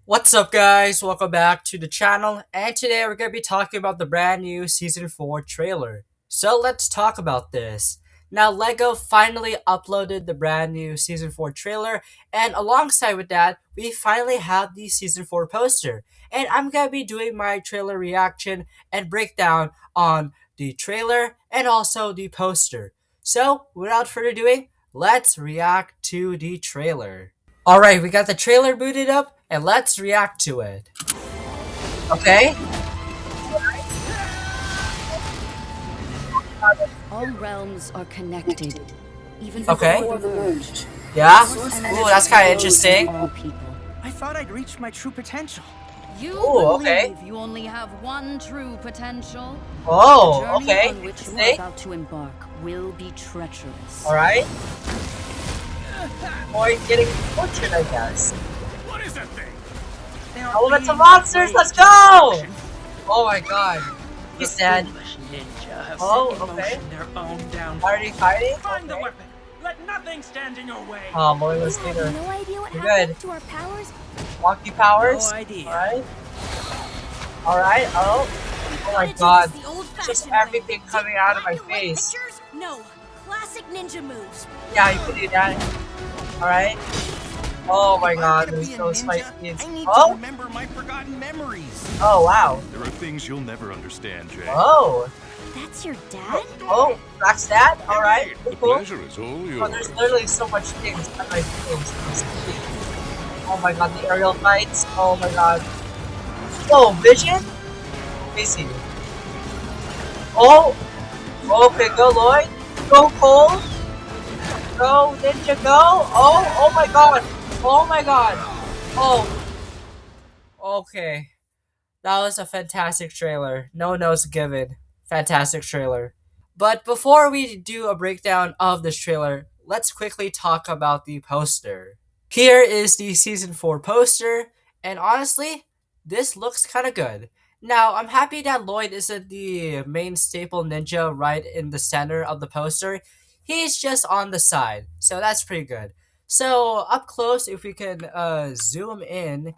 What's up, guys? Welcome back to the channel, and today we're going to be talking about the brand new Season 4 trailer. So let's talk about this. Now, LEGO finally uploaded the brand new Season 4 trailer, and alongside with that, we finally have the Season 4 poster. And I'm going to be doing my trailer reaction and breakdown on the trailer and also the poster. So, without further ado, let's react to the trailer. Alright, we got the trailer booted up, and let's react to it. Okay? All realms are connected, even Okay. before the merged. Yeah? Ooh, that's kind of interesting. All people. I thought I'd reached my true potential. You Ooh, okay. believe you only have one true potential? Oh, The journey okay. on which you are Interesting. about to embark will be treacherous. Alright. Boy, getting butchered, I guess. What is that thing? Elemental monsters, let's go! Oh my god. He's dead. Ninja have Oh, set in okay. motion their own downfall. Already fighting? Find the Okay. weapon. Let nothing stand in your way. Oh, loyalist We leader. have no idea what You're happened good. to our powers. Wonky powers? No idea. Alright. Alright, oh. Oh my god. Just everything coming out of my face. No, classic ninja moves. Yeah, you can do that. Alright. Oh my god, there's those fight scenes. I need to Oh! remember my forgotten memories. Oh wow. There are things you'll never understand, Jay. Oh! That's your dad? Oh, that's that? Alright, The cool. pleasure is all Oh, yours. there's literally so much things on my face. Oh my god, the aerial fights. Oh my god. Oh, Vision? Crazy. Oh! Okay, go Lloyd. Go Cole. Go Ninja, go. Oh my god. Oh my god. Oh. Okay. That was a fantastic trailer. No notes given. Fantastic trailer. But before we do a breakdown of this trailer, let's quickly talk about the poster. Here is the Season 4 poster, and honestly, this looks kind of good. Now, I'm happy that Lloyd isn't the main staple ninja right in the center of the poster. He's just on the side, so that's pretty good. So, up close, if we can zoom in,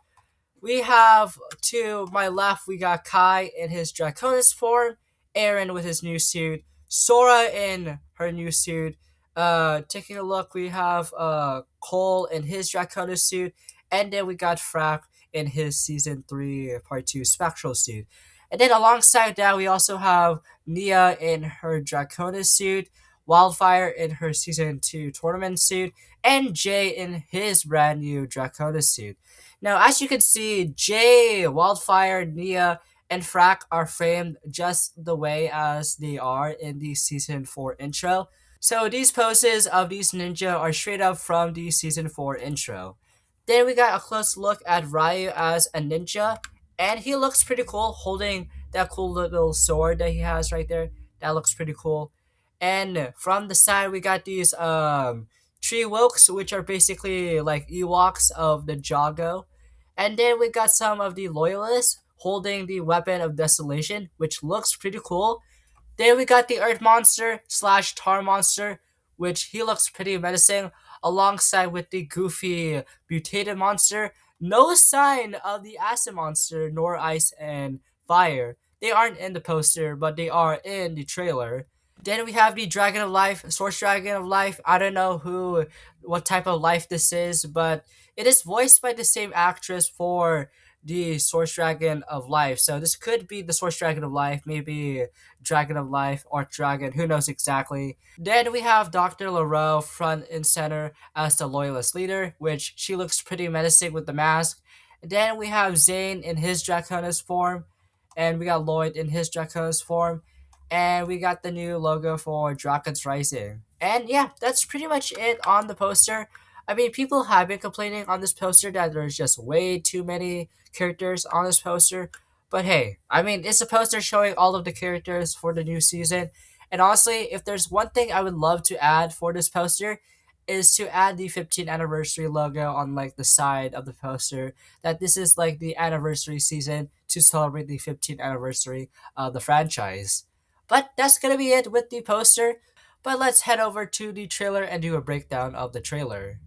we have to my left, we got Kai in his Draconis form, Aaron with his new suit, Sora in her new suit. Taking a look, we have Cole in his Draconis suit, and then we got Frack in his Season 3 Part 2 Spectral suit. And then alongside that, we also have Nia in her Draconis suit, Wildfire in her Season 2 Tournament suit, and Jay in his brand new Draconis suit. Now, as you can see, Jay, Wildfire, Nia, and Frack are framed just the way as they are in the Season 4 intro. So these poses of these ninja are straight up from the Season 4 intro. Then we got a close look at Ryu as a ninja, and he looks pretty cool holding that cool little sword that he has right there. That looks pretty cool. And from the side, we got these tree wokes, which are basically like Ewoks of the Jago. And then we got some of the loyalists holding the weapon of desolation, which looks pretty cool. Then we got the Earth Monster slash Tar Monster, which he looks pretty menacing, alongside with the goofy mutated monster. No sign of the Acid Monster, nor Ice and Fire. They aren't in the poster, but they are in the trailer. Then we have the Dragon of Life, Source Dragon of Life. I don't know what type of life this is, but it is voiced by the same actress for the Source Dragon of Life. So this could be the Source Dragon of Life, maybe Dragon of Life or Dragon, who knows exactly. Then we have Dr. LaRoe front and center as the Loyalist leader, which she looks pretty menacing with the mask. Then we have Zane in his Draconis form, and we got Lloyd in his Draconis form. And we got the new logo for Dragon's Rising. And yeah, that's pretty much it on the poster. I mean, people have been complaining on this poster that there's just way too many characters on this poster. But hey, I mean, it's a poster showing all of the characters for the new season. And honestly, if there's one thing I would love to add for this poster, is to add the 15th anniversary logo on like the side of the poster. That this is like the anniversary season to celebrate the 15th anniversary of the franchise. But that's gonna be it with the poster. But let's head over to the trailer and do a breakdown of the trailer.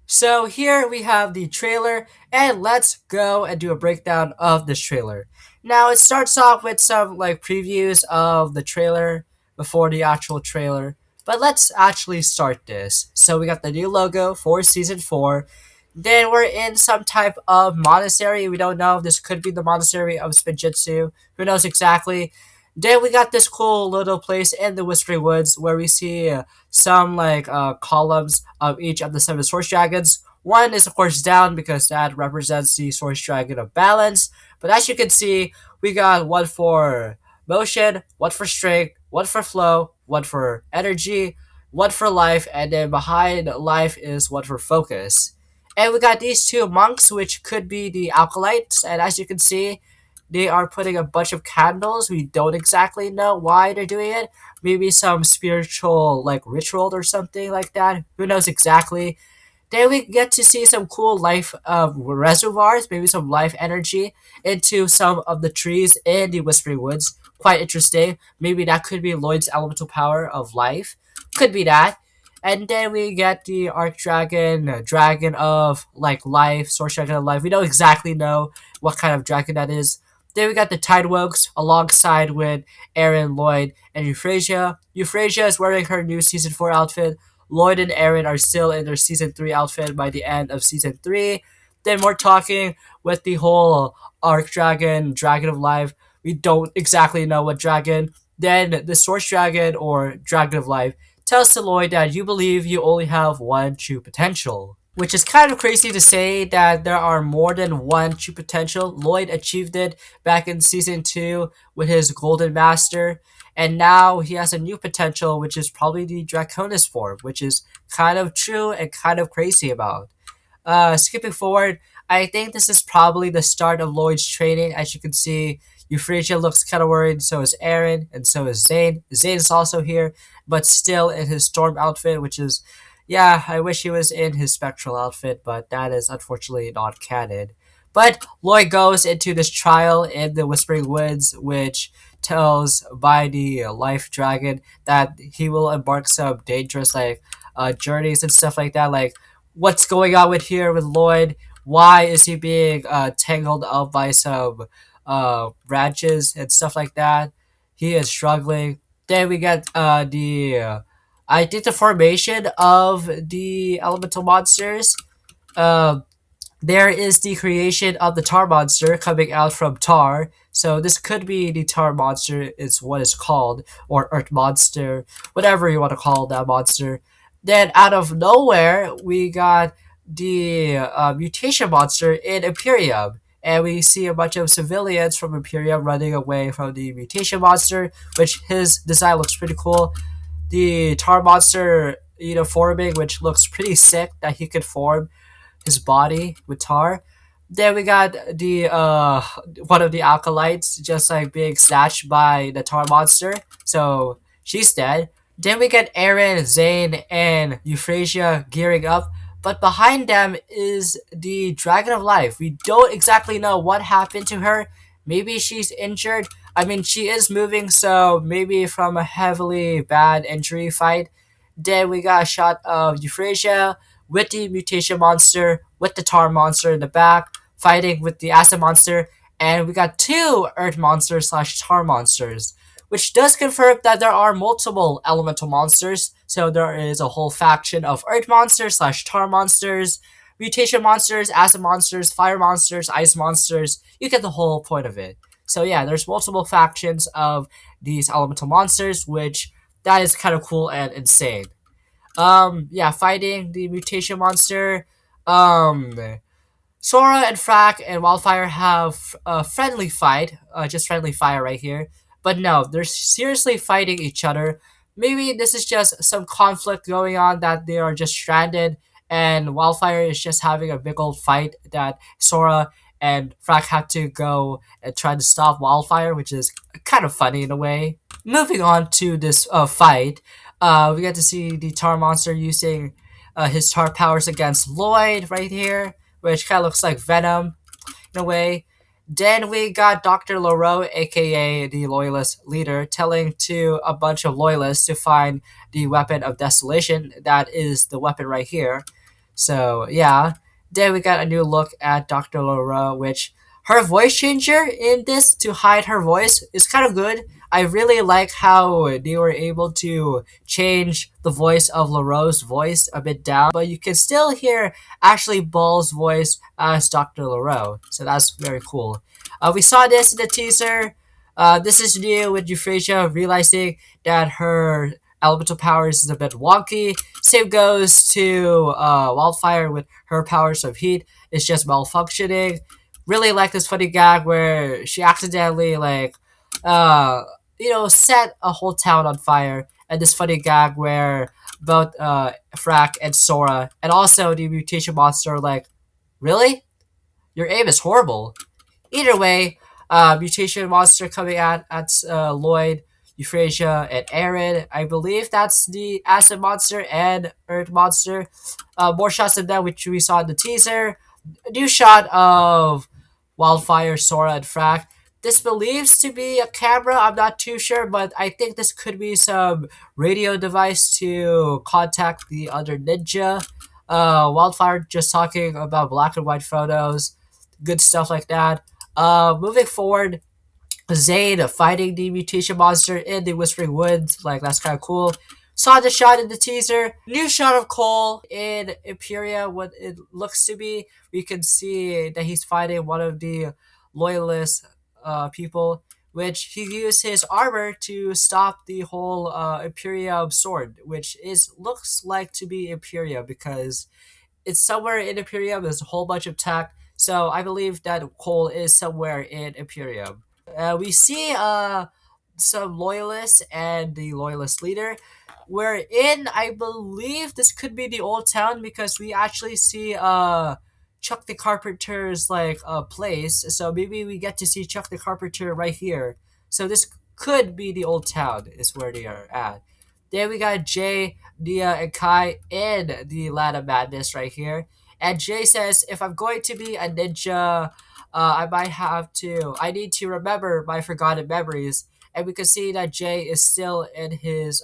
So here we have the trailer, and let's go and do a breakdown of this trailer. Now it starts off with some like previews of the trailer before the actual trailer, but let's actually start this. So we got the new logo for season 4. Then we're in some type of monastery. We don't know. This could be the monastery of Spinjitzu. Who knows exactly? Then we got this cool little place in the Whispering Woods where we see some like columns of each of the 7 Source Dragons. One is of course down because that represents the Source Dragon of balance. But as you can see, we got one for motion, one for strength, one for flow, one for energy, one for life, and then behind life is one for focus. And we got these 2 monks, which could be the acolytes, and as you can see, they are putting a bunch of candles. We don't exactly know why they're doing it. Maybe some spiritual like ritual or something like that. Who knows exactly? Then we get to see some cool life reservoirs, maybe some life energy into some of the trees in the Whispering Woods. Quite interesting. Maybe that could be Lloyd's elemental power of life. Could be that. And then we get the Arc Dragon, Dragon of like life, Source Dragon of life. We don't exactly know what kind of dragon that is. Then we got the Tidewokes alongside with Aaron, Lloyd, and Euphrasia. Euphrasia is wearing her new season 4 outfit. Lloyd and Aaron are still in their season 3 outfit by the end of season 3. Then we're talking with the whole Arc Dragon, Dragon of Life. We don't exactly know what dragon. Then the Source Dragon or Dragon of Life tells to Lloyd that you believe you only have one true potential. Which is kind of crazy to say that there are more than one true potential. Lloyd achieved it back in season 2 with his Golden Master, and now he has a new potential, which is probably the Draconis form, which is kind of true and kind of crazy about. Skipping forward, I think this is probably the start of Lloyd's training. As you can see, Euphrasia looks kind of worried, so is Aaron, and so is Zane. Zane is also here, but still in his storm outfit, which is, yeah, I wish he was in his spectral outfit, but that is unfortunately not canon. But Lloyd goes into this trial in the Whispering Woods, which tells by the Life Dragon that he will embark some dangerous like journeys and stuff like that. Like, what's going on with here with Lloyd? Why is he being tangled up by some branches and stuff like that? He is struggling. Then we get I think the formation of the elemental monsters. Uh, there is the creation of the tar monster coming out from tar. So this could be the tar monster is what it's called, or earth monster, whatever you want to call that monster. Then out of nowhere, we got the mutation monster in Imperium. And we see a bunch of civilians from Imperium running away from the mutation monster, which his design looks pretty cool. The tar monster, forming, which looks pretty sick that he could form his body with tar. Then we got the one of the acolytes just like being snatched by the tar monster, so she's dead. Then we get Aaron, Zane, and Euphrasia gearing up, but behind them is the Dragon of Life. We don't exactly know what happened to her. Maybe she's injured. I mean, she is moving, so maybe from a heavily bad injury fight. Then we got a shot of Euphrasia with the mutation monster, with the tar monster in the back, fighting with the acid monster, and we got 2 earth monsters slash tar monsters, which does confirm that there are multiple elemental monsters. So there is a whole faction of earth monsters slash tar monsters, mutation monsters, acid monsters, fire monsters, ice monsters. You get the whole point of it. So yeah, there's multiple factions of these elemental monsters, which that is kind of cool and insane. Yeah, fighting the mutation monster. Sora and Frack and Wildfire have a friendly fight, just friendly fire right here. But no, they're seriously fighting each other. Maybe this is just some conflict going on that they are just stranded, and Wildfire is just having a big old fight that Sora and Frack have to go and try to stop Wildfire, which is kind of funny in a way. Moving on to this fight, we get to see the Tar Monster using his Tar powers against Lloyd right here, which kind of looks like Venom in a way. Then we got Dr. Loro, aka the Loyalist leader, telling to a bunch of Loyalists to find the weapon of desolation. That is the weapon right here. So yeah, then we got a new look at Dr. Laura, which her voice changer in this to hide her voice is kind of good. I really like how they were able to change the voice of LaRoe's voice a bit down, but you can still hear Ashley Ball's voice as Dr. LaRoe. So that's very cool. We saw this in the teaser. This is new with Euphrasia realizing that her elemental powers is a bit wonky. Same goes to Wildfire with her powers of heat. It's just malfunctioning. Really like this funny gag where she accidentally uh, set a whole town on fire. And this funny gag where both Frack and Sora and also the mutation monster are like, really? Your aim is horrible. Either way, mutation monster coming at Lloyd, Euphrasia, and Aaron. I believe that's the acid monster and earth monster. More shots of that, which we saw in the teaser. A new shot of Wildfire, Sora, and Frack. This believes to be a camera. I'm not too sure, but I think this could be some radio device to contact the other ninja. Wildfire just talking about black and white photos, good stuff like that. Moving forward, Zane fighting the mutation monster in the Whispering Woods, like that's kind of cool. Saw the shot in the teaser. New shot of Cole in Imperia, what it looks to be. We can see that he's fighting one of the loyalist people, which he used his armor to stop the whole Imperium sword, which is looks like to be Imperia because it's somewhere in Imperium. There's a whole bunch of tech, so I believe that Cole is somewhere in Imperium. We see some loyalists and the loyalist leader. We're in, I believe this could be the old town because we actually see Chuck the Carpenter's place. So maybe we get to see Chuck the Carpenter right here. So this could be the old town is where they are at. Then we got Jay, Nia, and Kai in the Land of Madness right here. And Jay says, if I'm going to be a ninja, I need to remember my forgotten memories. And we can see that Jay is still in his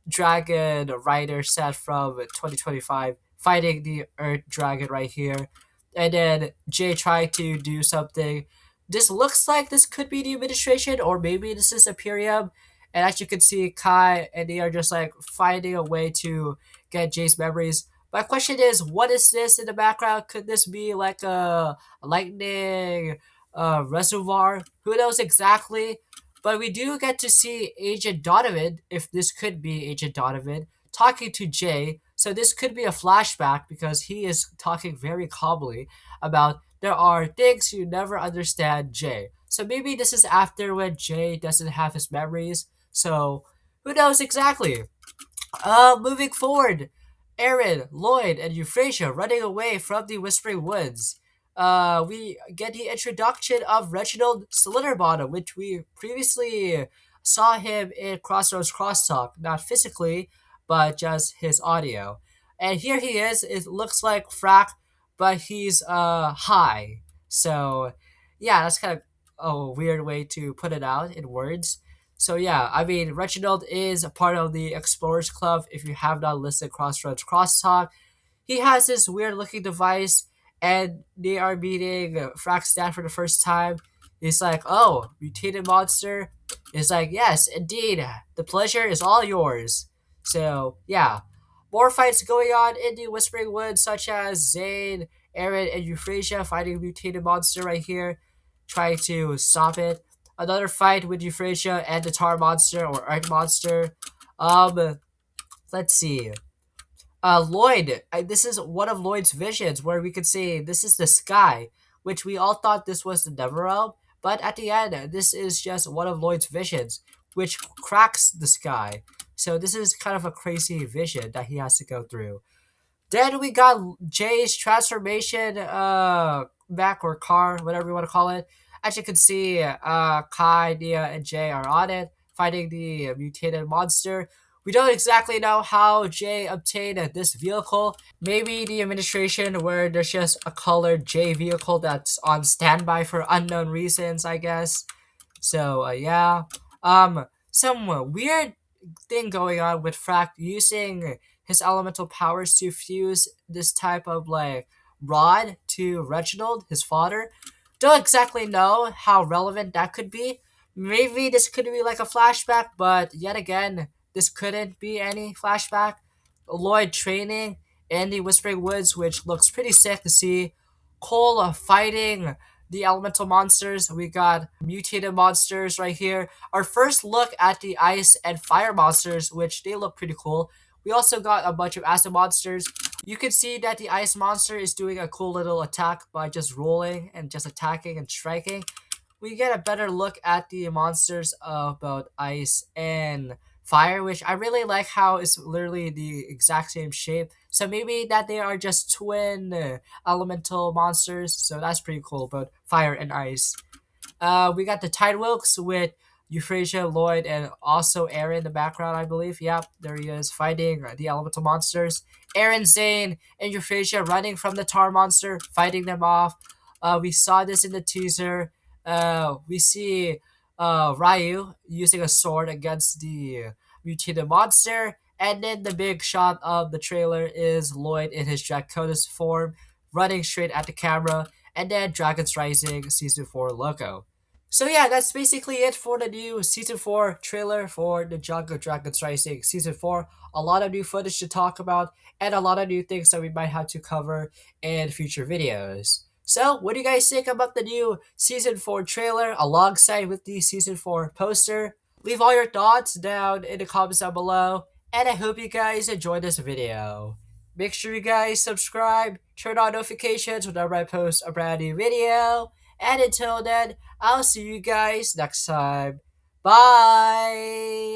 Dragon Rider set from 2025, fighting the Earth Dragon right here. And then Jay tried to do something. This looks like this could be the administration, or maybe this is Imperium. And as you can see, Kai and they are just like finding a way to get Jay's memories. My question is, what is this in the background? Could this be like a lightning reservoir? Who knows exactly? But we do get to see Agent Donovan, if this could be Agent Donovan, talking to Jay. So this could be a flashback because he is talking very calmly about there are things you never understand, Jay. So maybe this is after when Jay doesn't have his memories. So who knows exactly? Moving forward, Aaron, Lloyd, and Euphrasia running away from the Whispering Woods. We get the introduction of Reginald Slitterbottom, which we previously saw him in Crossroads Crosstalk, not physically, but just his audio. And here he is. It looks like Frack, but he's high. So yeah, that's kind of a weird way to put it out in words. So yeah, I mean, Reginald is a part of the Explorers Club. If you have not listened to Crossroads Crosstalk, he has this weird looking device, and they are meeting Frack's dad for the first time. He's like, "Oh, mutated monster." He's like, "Yes, indeed. The pleasure is all yours." So yeah, more fights going on in the Whispering Woods, such as Zane, Aaron, and Euphrasia fighting a mutated monster right here, trying to stop it. Another fight with Euphrasia and the Tar Monster or Earth Monster. Let's see. Lloyd. This is one of Lloyd's visions where we could see this is the sky, which we all thought this was the Netherrealm, but at the end, this is just one of Lloyd's visions, which cracks the sky. So this is kind of a crazy vision that he has to go through. Then we got Jay's transformation back or car, whatever you want to call it. As you can see, Kai, Nia, and Jay are on it, fighting the mutated monster. We don't exactly know how Jay obtained this vehicle. Maybe the administration where there's just a colored J vehicle that's on standby for unknown reasons, I guess. So yeah. Some weird thing going on with Frack using his elemental powers to fuse this type of like rod to Reginald, his father. Don't exactly know how relevant that could be. Maybe this could be like a flashback, but yet again, this couldn't be any flashback. Lloyd training in the Whispering Woods, which looks pretty sick to see. Cole fighting the elemental monsters. We got mutated monsters right here. Our first look at the ice and fire monsters, which they look pretty cool. We also got a bunch of acid monsters. You can see that the ice monster is doing a cool little attack by just rolling and just attacking and striking. We get a better look at the monsters of both ice and fire, which I really like how it's literally the exact same shape. So maybe that they are just twin elemental monsters. So that's pretty cool, both fire and ice. We got the Tidewilks with Euphrasia, Lloyd, and also Aaron in the background, I believe. Yep, there he is fighting the elemental monsters. Aaron, Zane, and Euphrasia running from the tar monster, fighting them off. We saw this in the teaser. We see Ryu using a sword against the mutated monster. And then the big shot of the trailer is Lloyd in his Draconis form, running straight at the camera. And then Dragons Rising Season 4 logo. So yeah, that's basically it for the new Season 4 trailer for the Ninjago Dragons Rising Season 4. A lot of new footage to talk about, and a lot of new things that we might have to cover in future videos. So, what do you guys think about the new Season 4 trailer alongside with the Season 4 poster? Leave all your thoughts down in the comments down below, and I hope you guys enjoyed this video. Make sure you guys subscribe, turn on notifications whenever I post a brand new video, and until then, I'll see you guys next time. Bye!